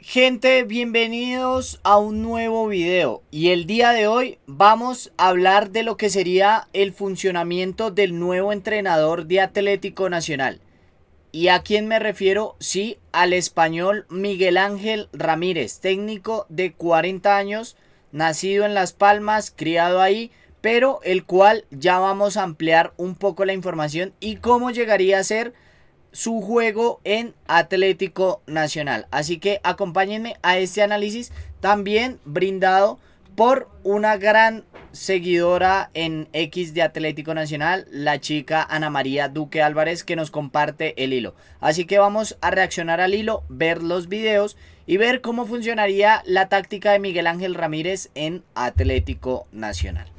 Gente, bienvenidos a un nuevo video y el día de hoy vamos a hablar de lo que sería el funcionamiento del nuevo entrenador de Atlético Nacional. ¿Y a quién me refiero? Sí, al español Miguel Ángel Ramírez, técnico de 40 años, nacido en Las Palmas, criado ahí, pero el cual ya vamos a ampliar un poco la información y cómo llegaría a ser su juego en Atlético Nacional. Así que acompáñenme a este análisis también brindado por una gran seguidora en X de Atlético Nacional, la chica Ana María Duque Álvarez, que nos comparte el hilo. Así que vamos a reaccionar al hilo, ver los videos y ver cómo funcionaría la táctica de Miguel Ángel Ramírez en Atlético Nacional.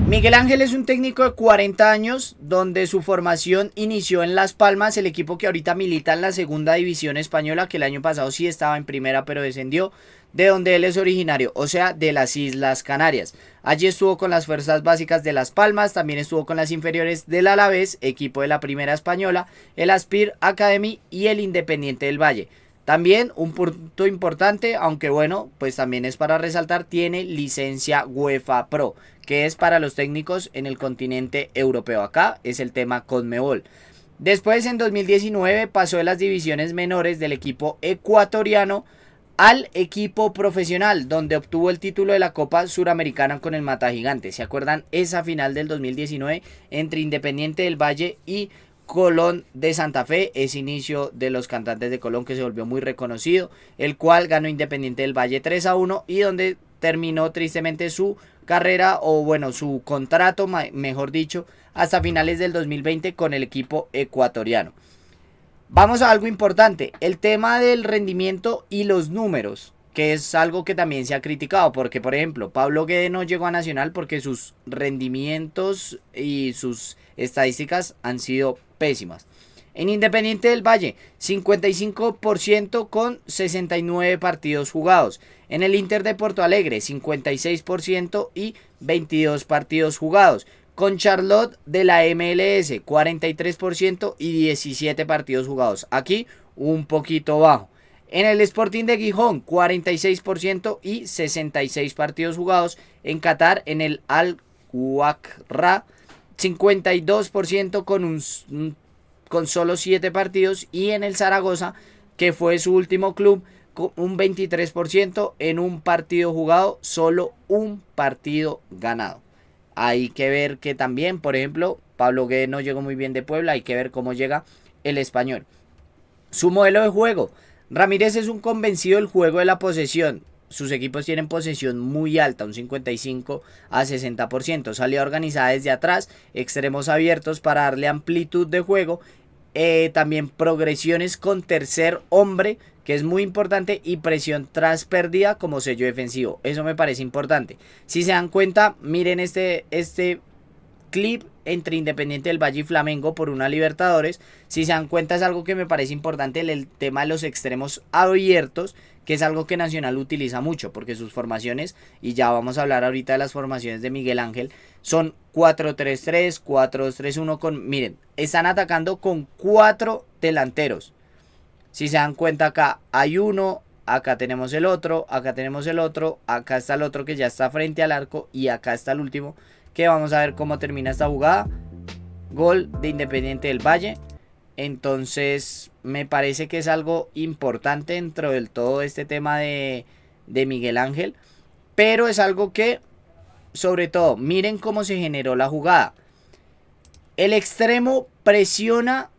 Miguel Ángel es un técnico de 40 años, donde su formación inició en Las Palmas, el equipo que ahorita milita en la segunda división española, que el año pasado sí estaba en primera pero descendió, de donde él es originario, o sea, de las Islas Canarias. Allí estuvo con las fuerzas básicas de Las Palmas, también estuvo con las inferiores del Alavés, equipo de la primera española, el Aspir Academy y el Independiente del Valle. También un punto importante, aunque bueno, pues también es para resaltar, tiene licencia UEFA Pro, que es para los técnicos en el continente europeo. Acá es el tema Conmebol. Después, en 2019, pasó de las divisiones menores del equipo ecuatoriano al equipo profesional, donde obtuvo el título de la Copa Suramericana con el Mata Gigante. ¿Se acuerdan esa final del 2019 entre Independiente del Valle y Colón de Santa Fe? Ese inicio de los cantantes de Colón, que se volvió muy reconocido, el cual ganó Independiente del Valle 3-1 y donde terminó tristemente su carrera, o bueno, su contrato, mejor dicho, hasta finales del 2020 con el equipo ecuatoriano. Vamos a algo importante, el tema del rendimiento y los números, que es algo que también se ha criticado, porque por ejemplo, Pablo Guede no llegó a Nacional porque sus rendimientos y sus estadísticas han sido pésimas. En Independiente del Valle, 55% con 69 partidos jugados. En el Inter de Porto Alegre, 56% y 22 partidos jugados. Con Charlotte de la MLS, 43% y 17 partidos jugados. Aquí un poquito bajo. En el Sporting de Gijón, 46% y 66 partidos jugados. En Qatar, en el Al-Waqra, 52% con solo 7 partidos. Y en el Zaragoza, que fue su último club, con un 23% en un partido jugado, solo un partido ganado. Hay que ver que también, por ejemplo, Pablo Guede no llegó muy bien de Puebla. Hay que ver cómo llega el español. Su modelo de juego. Ramírez es un convencido del juego de la posesión. Sus equipos tienen posesión muy alta, un 55 a 60%. Salida organizada desde atrás, extremos abiertos para darle amplitud de juego. También progresiones con tercer hombre, que es muy importante, y presión tras pérdida como sello defensivo. Eso me parece importante. Si se dan cuenta, miren este clip entre Independiente del Valle y Flamengo por una Libertadores. Si se dan cuenta, es algo que me parece importante, el tema de los extremos abiertos, que es algo que Nacional utiliza mucho, porque sus formaciones, y ya vamos a hablar ahorita de las formaciones de Miguel Ángel, son 4-3-3, 4-2-3-1 con, miren, están atacando con 4 delanteros. Si se dan cuenta, acá hay uno, acá tenemos el otro, acá tenemos el otro, acá está el otro que ya está frente al arco y acá está el último, que vamos a ver cómo termina esta jugada. Gol de Independiente del Valle. Entonces me parece que es algo importante dentro del todo este tema de Miguel Ángel. Pero es algo que, sobre todo, miren cómo se generó la jugada. El extremo presiona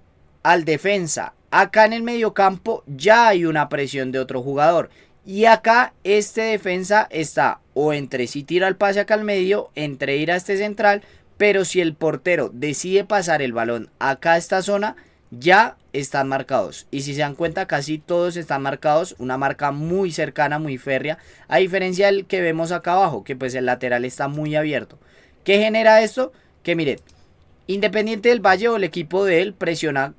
al defensa. Acá en el mediocampo ya hay una presión de otro jugador. Y acá este defensa está o entre si tira el pase acá al medio, entre ir a este central. Pero si el portero decide pasar el balón acá a esta zona, ya están marcados. Y si se dan cuenta, casi todos están marcados. Una marca muy cercana, muy férrea. A diferencia del que vemos acá abajo, que pues el lateral está muy abierto. ¿Qué genera esto? Que miren, Independiente del Valle o el equipo de él presiona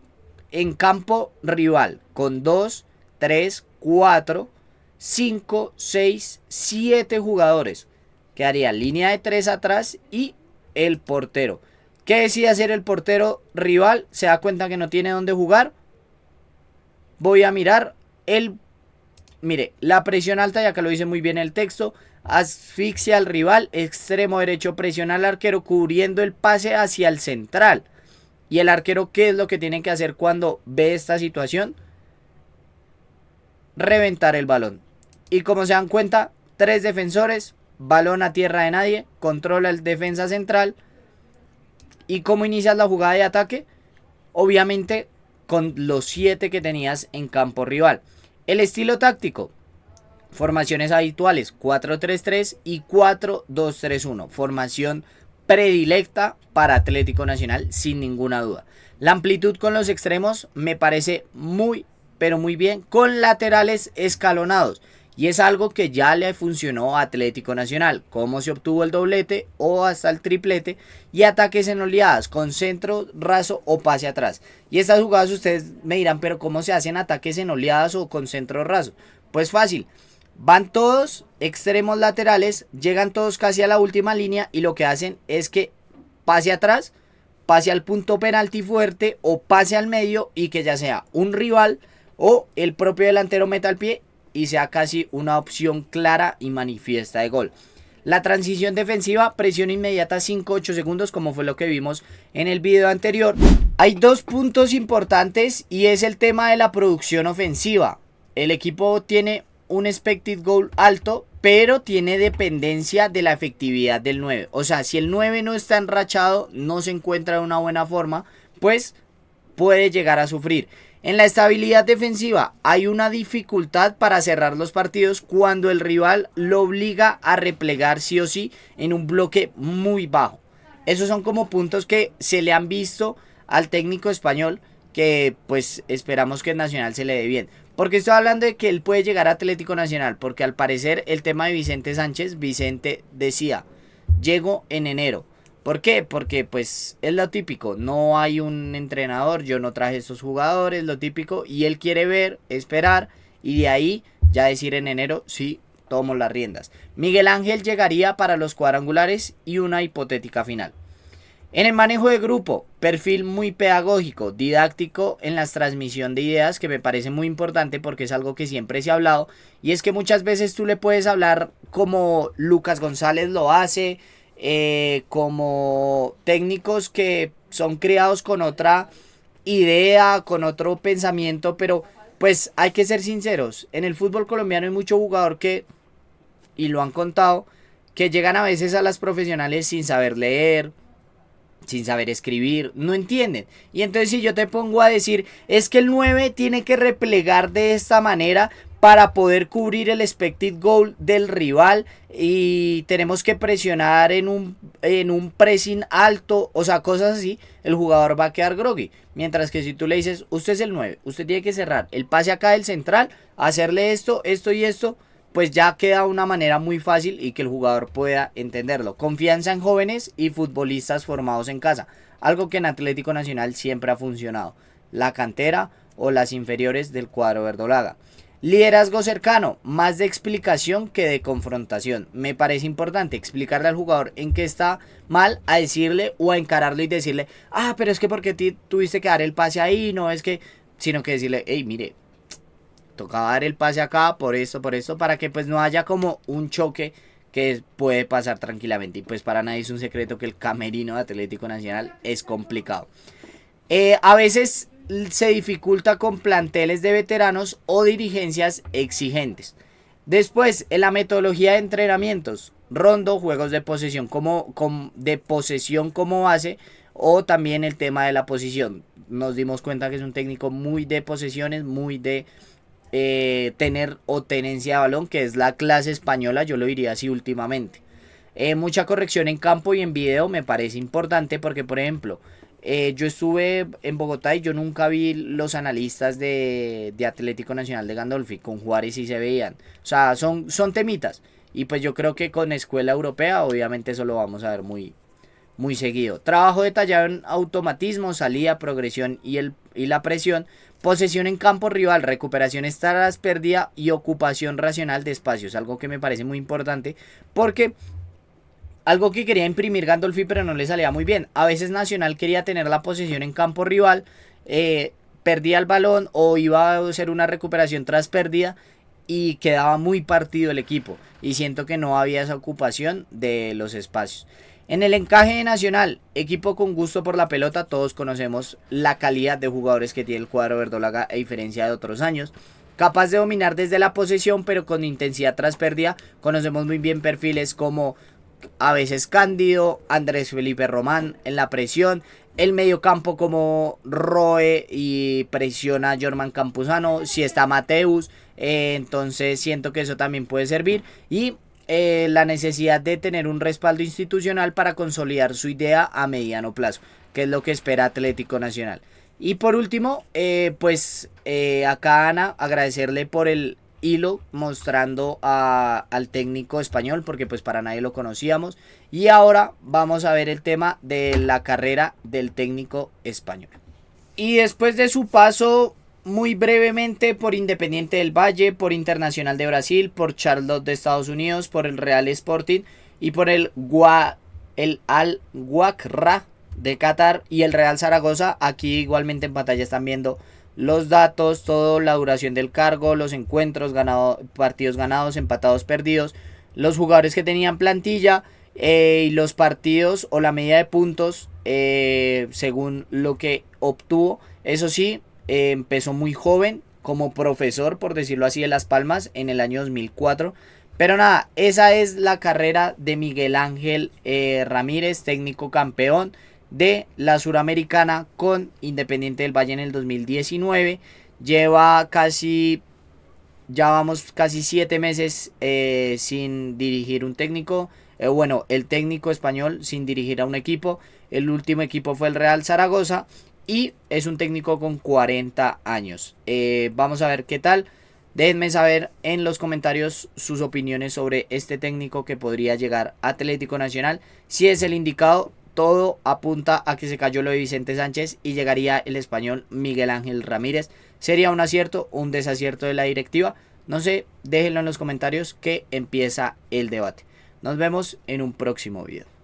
en campo rival con 2, 3, 4, 5, 6, 7 jugadores. Quedaría línea de 3 atrás y el portero. ¿Qué decide hacer el portero rival? Se da cuenta que no tiene dónde jugar. Voy a mirar el mire, la presión alta, ya que lo dice muy bien el texto, asfixia al rival, extremo derecho presiona al arquero cubriendo el pase hacia el central. Y el arquero, ¿qué es lo que tiene que hacer cuando ve esta situación? Reventar el balón. Y como se dan cuenta, 3 defensores, balón a tierra de nadie, controla el defensa central. ¿Y cómo inicias la jugada de ataque? Obviamente con los 7 que tenías en campo rival. El estilo táctico, formaciones habituales, 4-3-3 y 4-2-3-1. Formación predilecta para Atlético Nacional, sin ninguna duda. La amplitud con los extremos me parece muy, pero muy bien, con laterales escalonados. Y es algo que ya le funcionó a Atlético Nacional, cómo se obtuvo el doblete o hasta el triplete, y ataques en oleadas, con centro raso o pase atrás. Y estas jugadas ustedes me dirán, pero ¿cómo se hacen ataques en oleadas o con centro raso? Pues fácil, van todos extremos laterales, llegan todos casi a la última línea y lo que hacen es que pase atrás, pase al punto penalti fuerte o pase al medio y que ya sea un rival o el propio delantero meta el pie y sea casi una opción clara y manifiesta de gol. La transición defensiva, presión inmediata 5-8 segundos, como fue lo que vimos en el video anterior. Hay 2 puntos importantes y es el tema de la producción ofensiva. El equipo tiene un expected goal alto, pero tiene dependencia de la efectividad del 9. O sea, si el 9 no está enrachado, no se encuentra en una buena forma, pues puede llegar a sufrir. En la estabilidad defensiva hay una dificultad para cerrar los partidos cuando el rival lo obliga a replegar sí o sí en un bloque muy bajo. Esos son como puntos que se le han visto al técnico español, que pues esperamos que el Nacional se le dé bien. Porque estoy hablando de que él puede llegar a Atlético Nacional, porque al parecer el tema de Vicente Sánchez, Vicente decía, llego en enero. ¿Por qué? Porque pues es lo típico, no hay un entrenador, yo no traje estos jugadores, lo típico, y él quiere ver, esperar, y de ahí ya decir en enero, sí, tomo las riendas. Miguel Ángel llegaría para los cuadrangulares y una hipotética final. En el manejo de grupo, perfil muy pedagógico, didáctico en la transmisión de ideas, que me parece muy importante porque es algo que siempre se ha hablado, y es que muchas veces tú le puedes hablar como Lucas González lo hace, como técnicos que son criados con otra idea, con otro pensamiento, pero pues hay que ser sinceros, en el fútbol colombiano hay mucho jugador que, y lo han contado, que llegan a veces a las profesionales sin saber leer, sin saber escribir, no entienden. Y entonces si yo te pongo a decir, es que el 9 tiene que replegar de esta manera para poder cubrir el expected goal del rival y tenemos que presionar en un pressing alto, o sea, cosas así, el jugador va a quedar groggy. Mientras que si tú le dices, usted es el 9, usted tiene que cerrar el pase acá del central, hacerle esto, esto y esto, pues ya queda una manera muy fácil y que el jugador pueda entenderlo. Confianza en jóvenes y futbolistas formados en casa, algo que en Atlético Nacional siempre ha funcionado, la cantera o las inferiores del cuadro verdolaga. Liderazgo cercano, más de explicación que de confrontación. Me parece importante explicarle al jugador en qué está mal, a decirle o a encararlo y decirle, pero es que porque tuviste que dar el pase ahí, no es que, sino que decirle, hey, mire, tocaba dar el pase acá por esto, para que pues no haya como un choque que puede pasar tranquilamente. Y pues para nadie es un secreto que el camerino de Atlético Nacional es complicado. A veces se dificulta con planteles de veteranos o dirigencias exigentes. Después, en la metodología de entrenamientos, rondo, juegos de posesión como base, o también el tema de la posición. Nos dimos cuenta que es un técnico muy de posesiones, muy de tener o tenencia de balón, que es la clase española, yo lo diría así últimamente. Mucha corrección en campo y en video me parece importante porque, por ejemplo, yo estuve en Bogotá y yo nunca vi los analistas de Atlético Nacional de Gandolfi, con Juárez y se veían. O sea, son temitas. Y pues yo creo que con escuela europea obviamente eso lo vamos a ver muy, muy seguido. Trabajo detallado en automatismo, salida, progresión y la presión. Posesión en campo rival, recuperación tras pérdida y ocupación racional de espacios. Algo que me parece muy importante porque algo que quería imprimir Gandolfi pero no le salía muy bien. A veces Nacional quería tener la posesión en campo rival, perdía el balón o iba a hacer una recuperación tras pérdida y quedaba muy partido el equipo y siento que no había esa ocupación de los espacios. En el encaje de Nacional, equipo con gusto por la pelota, todos conocemos la calidad de jugadores que tiene el cuadro verdolaga a diferencia de otros años. Capaz de dominar desde la posesión, pero con intensidad tras pérdida. Conocemos muy bien perfiles como a veces Cándido, Andrés Felipe Román en la presión, el mediocampo como Roe y presiona a Jorman Campuzano, si está Mateus, entonces siento que eso también puede servir. Y la necesidad de tener un respaldo institucional para consolidar su idea a mediano plazo, que es lo que espera Atlético Nacional. Y por último, acá Ana, agradecerle por el hilo mostrando al técnico español, porque pues para nadie lo conocíamos. Y ahora vamos a ver el tema de la carrera del técnico español. Y después de su paso muy brevemente por Independiente del Valle, por Internacional de Brasil, por Charlotte de Estados Unidos, por el Real Sporting y por el Al-Waqra de Qatar y el Real Zaragoza. Aquí igualmente en pantalla están viendo los datos, toda la duración del cargo, los encuentros, partidos ganados, empatados, perdidos, los jugadores que tenían plantilla y los partidos o la medida de puntos según lo que obtuvo. Eso sí, empezó muy joven como profesor, por decirlo así, de Las Palmas en el año 2004. Pero nada, esa es la carrera de Miguel Ángel Ramírez, técnico campeón de la Suramericana con Independiente del Valle en el 2019. Ya vamos casi 7 meses sin dirigir un técnico. El técnico español sin dirigir a un equipo. El último equipo fue el Real Zaragoza y es un técnico con 40 años. Vamos a ver qué tal. Déjenme saber en los comentarios sus opiniones sobre este técnico que podría llegar a Atlético Nacional. Si es el indicado, todo apunta a que se cayó lo de Vicente Sánchez y llegaría el español Miguel Ángel Ramírez. ¿Sería un acierto o un desacierto de la directiva? No sé, déjenlo en los comentarios que empieza el debate. Nos vemos en un próximo video.